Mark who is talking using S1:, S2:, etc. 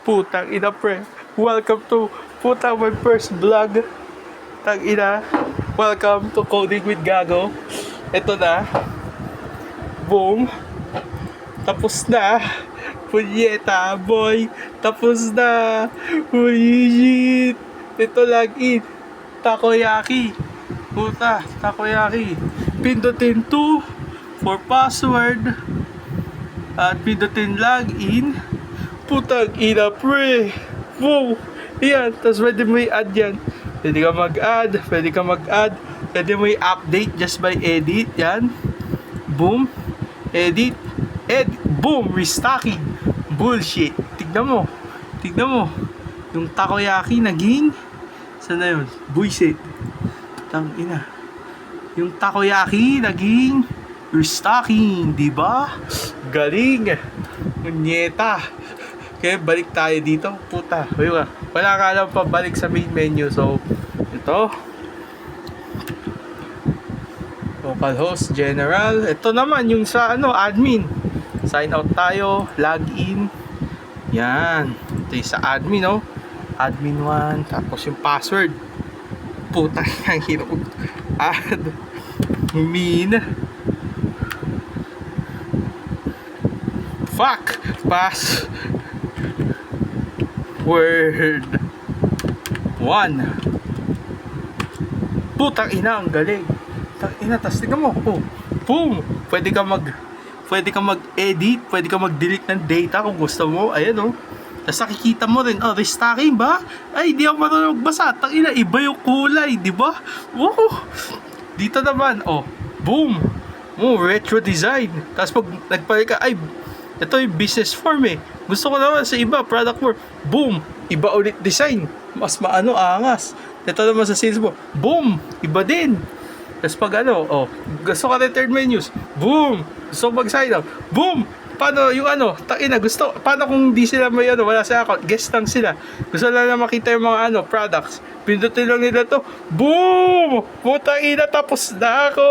S1: Putang ina, pre. Welcome to my first vlog. Tang ina. Welcome to Coding with Gago. Ito na. Boom. Tapos na. Punyeta, boy. Tapos na. Holy shit. Ito login. Takoyaki. Puta, takoyaki. Pindutin 2 for password. At pindutin login. Putang ina, pre. Wow. Yan. Tapos pwede mo i-add yan. Pwede ka mag-add. Pwede mo i-update just by edit. Yan. Boom. Edit. Boom. Restocking. Bullshit. Tignan mo. Yung takoyaki naging saan na yun? Bullshit. Tang ina. Yung takoyaki naging restocking. Diba? Galing. Munyeta. Kaya balik tayo dito. Puta. Wala ka alam pa balik sa main menu. So, ito. Localhost, general. Ito naman yung sa admin. Sign out tayo. Login. Yan. Ito yung sa admin, no? Admin 1. Tapos yung password. Puta. Ang hirap. Admin. Fuck. Pass. Word 1. Putang ina, ang galing. Putang ina, tas tingnan mo. Oh, boom. Pwede ka mag-edit, pwede ka mag-delete ng data kung gusto mo. Ayan oh. Tas nakikita mo rin, restocking ba? Ay, di ako marunong magbasa. Tang ina, iba yung kulay, di ba? Wow. Dito naman, boom. Retro design. Tas pag nagpalit ka, ay, ito yung business form eh. Gusto ko naman sa iba, product form. Boom! Iba ulit design. Mas angas. Ito naman sa sales mo. Boom! Iba din. Tapos pag gusto ka return menus. Boom! Gusto ko mag-sign up. Boom! Paano yung gusto, paano kung di sila may wala sa account, guest lang sila. Gusto lang na makita yung mga products. Pindutin lang nila to. Boom! Putang ina, tapos na ako!